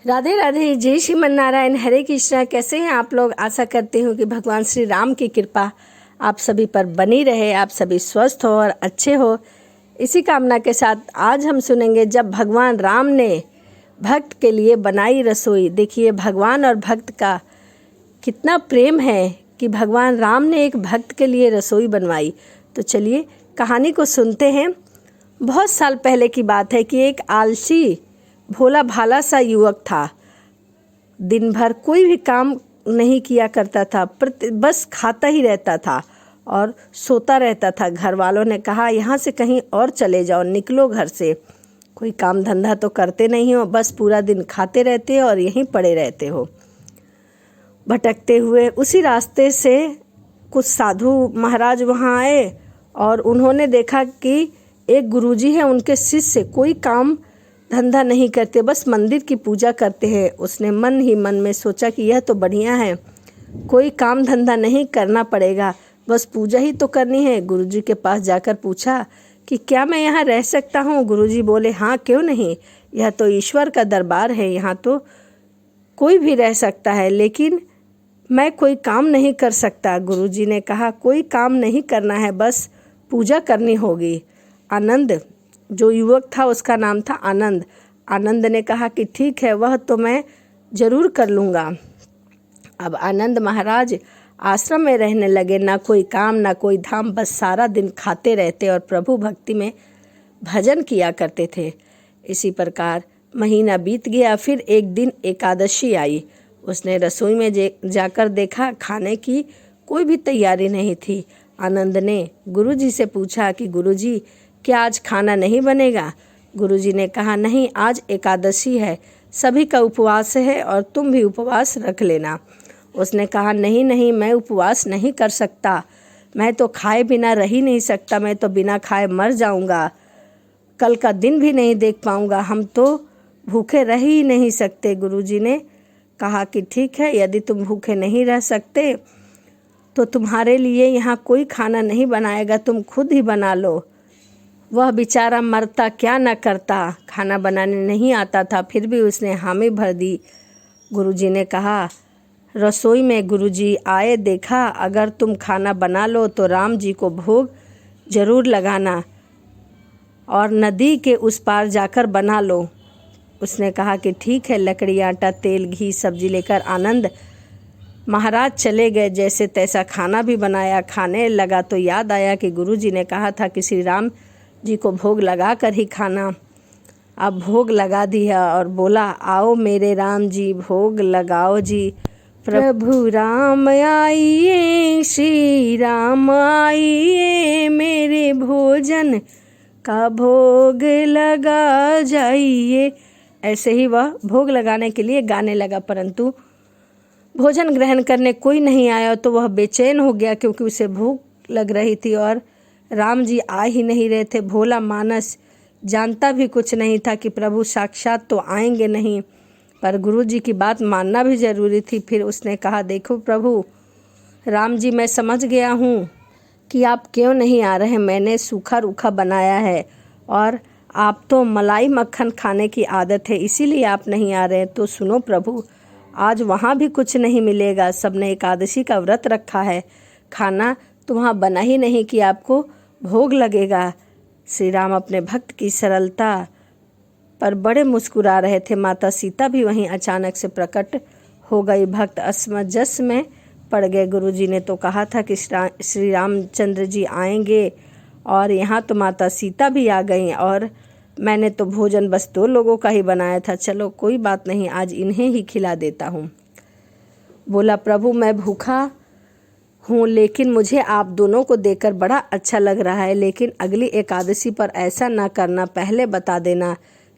राधे राधे, जय श्रीमन नारायण, हरे कृष्णा। कैसे हैं आप लोग? आशा करती हूँ कि भगवान श्री राम की कृपा आप सभी पर बनी रहे, आप सभी स्वस्थ हो और अच्छे हो। इसी कामना के साथ आज हम सुनेंगे जब भगवान राम ने भक्त के लिए बनाई रसोई। देखिए भगवान और भक्त का कितना प्रेम है कि भगवान राम ने एक भक्त के लिए रसोई बनवाई। तो चलिए कहानी को सुनते हैं। बहुत साल पहले की बात है कि एक आलसी भोला भाला सा युवक था। दिन भर कोई भी काम नहीं किया करता था, बस खाता ही रहता था और सोता रहता था। घर वालों ने कहा यहाँ से कहीं और चले जाओ, निकलो घर से, कोई काम धंधा तो करते नहीं हो, बस पूरा दिन खाते रहते हो और यहीं पड़े रहते हो। भटकते हुए उसी रास्ते से कुछ साधु महाराज वहाँ आए और उन्होंने देखा कि एक गुरुजी है, उनके शिष्य कोई काम धंधा नहीं करते, बस मंदिर की पूजा करते हैं। उसने मन ही मन में सोचा कि यह तो बढ़िया है, कोई काम धंधा नहीं करना पड़ेगा, बस पूजा ही तो करनी है। गुरुजी के पास जाकर पूछा कि क्या मैं यहाँ रह सकता हूँ? गुरुजी बोले हाँ, क्यों नहीं, यह तो ईश्वर का दरबार है, यहाँ तो कोई भी रह सकता है, लेकिन मैं कोई काम नहीं कर सकता। गुरुजी ने कहा कोई काम नहीं करना है, बस पूजा करनी होगी। आनंद जो युवक था, उसका नाम था आनंद। आनंद ने कहा कि ठीक है, वह तो मैं ज़रूर कर लूँगा। अब आनंद महाराज आश्रम में रहने लगे, ना कोई काम ना कोई धाम, बस सारा दिन खाते रहते और प्रभु भक्ति में भजन किया करते थे। इसी प्रकार महीना बीत गया। फिर एक दिन एकादशी आई। उसने रसोई में जाकर देखा, खाने की कोई भी तैयारी नहीं थी। आनंद ने गुरुजी से पूछा कि गुरुजी क्या आज खाना नहीं बनेगा? गुरुजी ने कहा नहीं, आज एकादशी है, सभी का उपवास है और तुम भी उपवास रख लेना। उसने कहा नहीं नहीं, मैं उपवास नहीं कर सकता, मैं तो खाए बिना रह ही नहीं सकता, मैं तो बिना खाए मर जाऊंगा, कल का दिन भी नहीं देख पाऊंगा, हम तो भूखे रह ही नहीं सकते। गुरुजी ने कहा कि ठीक है, यदि तुम भूखे नहीं रह सकते तो तुम्हारे लिए यहाँ कोई खाना नहीं बनाएगा, तुम खुद ही बना लो। वह बेचारा मरता क्या न करता, खाना बनाने नहीं आता था, फिर भी उसने हामी भर दी। गुरुजी ने कहा रसोई में गुरुजी आए, देखा अगर तुम खाना बना लो तो राम जी को भोग जरूर लगाना और नदी के उस पार जाकर बना लो। उसने कहा कि ठीक है। लकड़ी, आटा, तेल, घी, सब्जी लेकर आनंद महाराज चले गए। जैसे तैसा खाना भी बनाया, खाने लगा तो याद आया कि गुरुजी ने कहा था कि श्री राम जी को भोग लगा कर ही खाना। अब भोग लगा दिया और बोला आओ मेरे राम जी, भोग लगाओ जी। प्रभु राम आइए, श्री राम आइए, मेरे भोजन का भोग लगा जाइए। ऐसे ही वह भोग लगाने के लिए गाने लगा, परंतु भोजन ग्रहण करने कोई नहीं आया तो वह बेचैन हो गया, क्योंकि उसे भूख लग रही थी और राम जी आ ही नहीं रहे थे। भोला मानस जानता भी कुछ नहीं था कि प्रभु साक्षात तो आएंगे नहीं, पर गुरु जी की बात मानना भी जरूरी थी। फिर उसने कहा देखो प्रभु राम जी, मैं समझ गया हूँ कि आप क्यों नहीं आ रहे। मैंने सूखा रूखा बनाया है और आप तो मलाई मक्खन खाने की आदत है, इसीलिए आप नहीं आ रहे। तो सुनो प्रभु, आज वहाँ भी कुछ नहीं मिलेगा, सबने एकादशी का व्रत रखा है, खाना तो वहाँ बना ही नहीं कि आपको भोग लगेगा। श्री राम अपने भक्त की सरलता पर बड़े मुस्कुरा रहे थे। माता सीता भी वहीं अचानक से प्रकट हो गई। भक्त असमंजस में पड़ गए। गुरुजी ने तो कहा था कि श्री रामचंद्र जी आएंगे और यहाँ तो माता सीता भी आ गई और मैंने तो भोजन बस 2 लोगों का ही बनाया था, चलो कोई बात नहीं, आज इन्हें ही खिला देता हूँ। बोला प्रभु मैं भूखा हूँ, लेकिन मुझे आप दोनों को देखकर बड़ा अच्छा लग रहा है, लेकिन अगली एकादशी पर ऐसा ना करना, पहले बता देना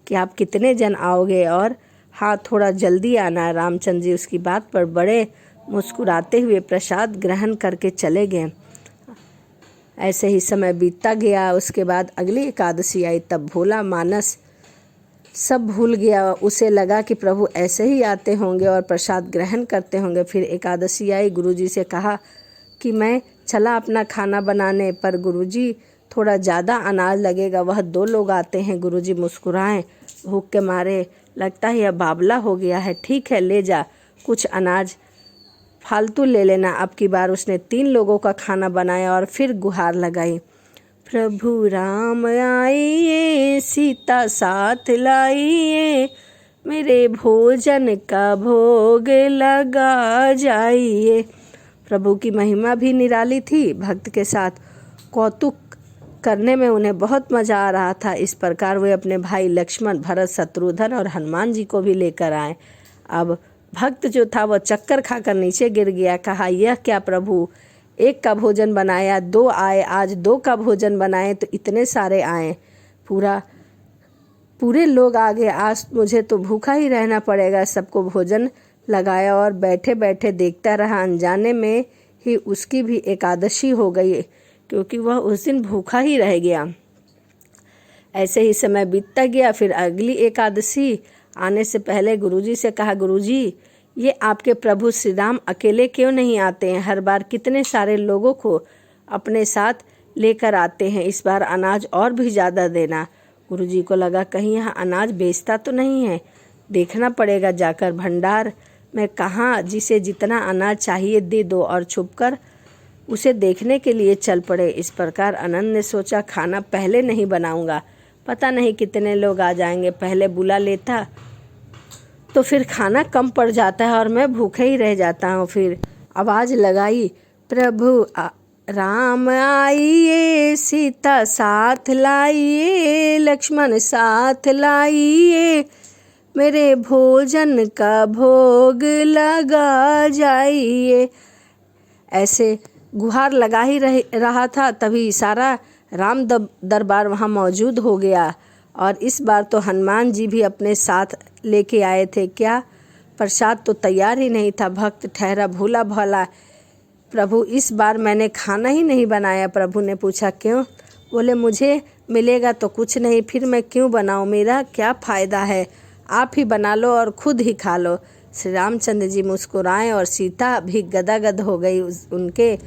कि आप कितने जन आओगे और हाँ थोड़ा जल्दी आना। रामचंद्र जी उसकी बात पर बड़े मुस्कुराते हुए प्रसाद ग्रहण करके चले गए। ऐसे ही समय बीतता गया। उसके बाद अगली एकादशी आई, तब भोला मानस सब भूल गया। उसे लगा कि प्रभु ऐसे ही आते होंगे और प्रसाद ग्रहण करते होंगे। फिर एकादशी आई। गुरुजी से कहा कि मैं चला अपना खाना बनाने, पर गुरुजी थोड़ा ज़्यादा अनाज लगेगा, वह 2 लोग आते हैं। गुरुजी मुस्कुराए, भूख के मारे लगता है यह बावला हो गया है। ठीक है, ले जा, कुछ अनाज फालतू ले लेना। अब की बार उसने 3 लोगों का खाना बनाया और फिर गुहार लगाई, प्रभु राम आइए, सीता साथ लाइए, मेरे भोजन का भोग लगा जाइए। प्रभु की महिमा भी निराली थी। भक्त के साथ कौतुक करने में उन्हें बहुत मज़ा आ रहा था। इस प्रकार वे अपने भाई लक्ष्मण, भरत, शत्रुघ्न और हनुमान जी को भी लेकर आए। अब भक्त जो था वह चक्कर खाकर नीचे गिर गया। कहा, यह क्या प्रभु, 1 का भोजन बनाया, 2 आए, आज 2 का भोजन बनाए तो इतने सारे आए, पूरे लोग आ गए, आज मुझे तो भूखा ही रहना पड़ेगा। सबको भोजन लगाया और बैठे बैठे देखता रहा। अनजाने में ही उसकी भी एकादशी हो गई, क्योंकि वह उस दिन भूखा ही रह गया। ऐसे ही समय बीतता गया। फिर अगली एकादशी आने से पहले गुरुजी से कहा, गुरुजी, ये आपके प्रभु श्री राम अकेले क्यों नहीं आते हैं? हर बार कितने सारे लोगों को अपने साथ लेकर आते हैं, इस बार अनाज और भी ज़्यादा देना। गुरुजी को लगा कहीं यहाँ अनाज बेचता तो नहीं है, देखना पड़ेगा जाकर। भंडार में कहाँ जिसे जितना अनाज चाहिए दे दो, और छुपकर उसे देखने के लिए चल पड़े। इस प्रकार आनंद ने सोचा, खाना पहले नहीं बनाऊंगा, पता नहीं कितने लोग आ जाएंगे, पहले बुला लेता तो फिर खाना कम पड़ जाता है और मैं भूखे ही रह जाता हूँ। फिर आवाज़ लगाई, प्रभु राम आइए, सीता साथ लाइए, लक्ष्मण साथ लाइए, मेरे भोजन का भोग लगा जाइए। ऐसे गुहार लगा ही रहा था, तभी सारा राम दरबार वहाँ मौजूद हो गया। और इस बार तो हनुमान जी भी अपने साथ लेके आए थे। क्या प्रसाद तो तैयार ही नहीं था। भक्त ठहरा भूला भाला, प्रभु इस बार मैंने खाना ही नहीं बनाया। प्रभु ने पूछा, क्यों? बोले, मुझे मिलेगा तो कुछ नहीं, फिर मैं क्यों बनाऊं, मेरा क्या फ़ायदा है, आप ही बना लो और खुद ही खा लो। श्री रामचंद्र जी मुस्कुराए और सीता भी गदागद हो गई उनके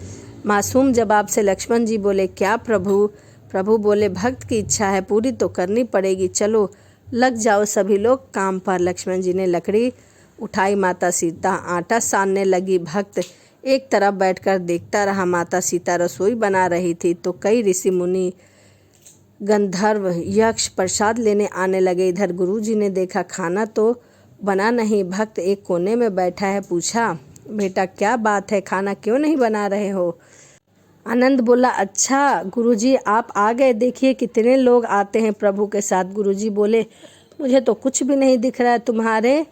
मासूम जवाब से। लक्ष्मण जी बोले, क्या प्रभु? प्रभु बोले, भक्त की इच्छा है, पूरी तो करनी पड़ेगी, चलो लग जाओ सभी लोग काम पर। लक्ष्मण जी ने लकड़ी उठाई, माता सीता आटा सानने लगी। भक्त एक तरफ बैठकर देखता रहा। माता सीता रसोई बना रही थी तो कई ऋषि मुनि, गंधर्व, यक्ष प्रसाद लेने आने लगे। इधर गुरुजी ने देखा खाना तो बना नहीं, भक्त एक कोने में बैठा है। पूछा, बेटा क्या बात है, खाना क्यों नहीं बना रहे हो? आनंद बोला, अच्छा गुरुजी आप आ गए, देखिए कितने लोग आते हैं प्रभु के साथ। गुरुजी बोले, मुझे तो कुछ भी नहीं दिख रहा है तुम्हारे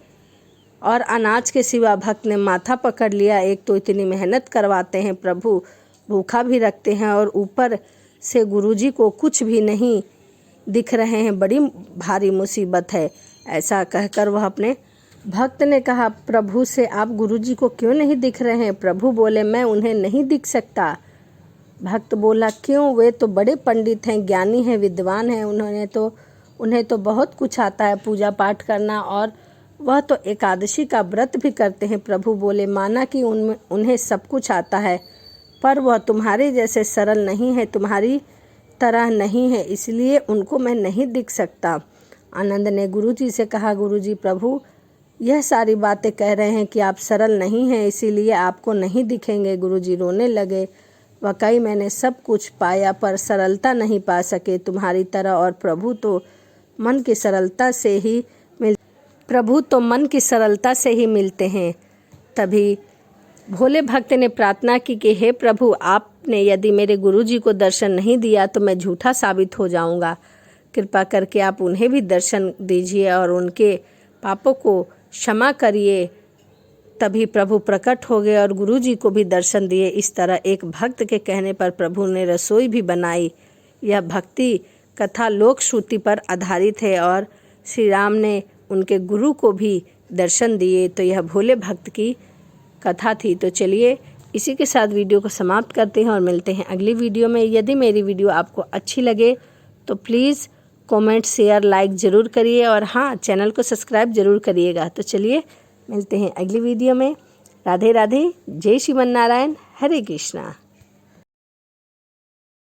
और अनाज के सिवा। भक्त ने माथा पकड़ लिया, एक तो इतनी मेहनत करवाते हैं प्रभु, भूखा भी रखते हैं और ऊपर से गुरुजी को कुछ भी नहीं दिख रहे हैं, बड़ी भारी मुसीबत है। ऐसा कहकर वह अपने भक्त ने कहा, प्रभु से, आप गुरुजी को क्यों नहीं दिख रहे हैं? प्रभु बोले, मैं उन्हें नहीं दिख सकता। भक्त बोला, क्यों? वे तो बड़े पंडित हैं, ज्ञानी हैं, विद्वान हैं, उन्हें तो बहुत कुछ आता है, पूजा पाठ करना, और वह तो एकादशी का व्रत भी करते हैं। प्रभु बोले, माना कि उन्हें सब कुछ आता है, पर वह तुम्हारे जैसे सरल नहीं है, तुम्हारी तरह नहीं है, इसलिए उनको मैं नहीं दिख सकता। आनंद ने गुरुजी से कहा, गुरुजी, प्रभु यह सारी बातें कह रहे हैं कि आप सरल नहीं हैं, इसीलिए आपको नहीं दिखेंगे। गुरुजी रोने लगे, वाकई मैंने सब कुछ पाया पर सरलता नहीं पा सके तुम्हारी तरह, और प्रभु तो मन की सरलता से ही मिलते हैं। तभी भोले भक्त ने प्रार्थना की कि हे प्रभु, आपने यदि मेरे गुरुजी को दर्शन नहीं दिया तो मैं झूठा साबित हो जाऊंगा, कृपा करके आप उन्हें भी दर्शन दीजिए और उनके पापों को क्षमा करिए। तभी प्रभु प्रकट हो गए और गुरुजी को भी दर्शन दिए। इस तरह एक भक्त के कहने पर प्रभु ने रसोई भी बनाई। यह भक्ति कथा लोक श्रुति पर आधारित है और श्री राम ने उनके गुरु को भी दर्शन दिए। तो यह भोले भक्त की कथा थी। तो चलिए इसी के साथ वीडियो को समाप्त करते हैं और मिलते हैं अगली वीडियो में। यदि मेरी वीडियो आपको अच्छी लगे तो प्लीज़ कमेंट, शेयर, लाइक ज़रूर करिए और हाँ, चैनल को सब्सक्राइब ज़रूर करिएगा। तो चलिए मिलते हैं अगली वीडियो में। राधे राधे, जय श्रीमन नारायण, हरे कृष्णा।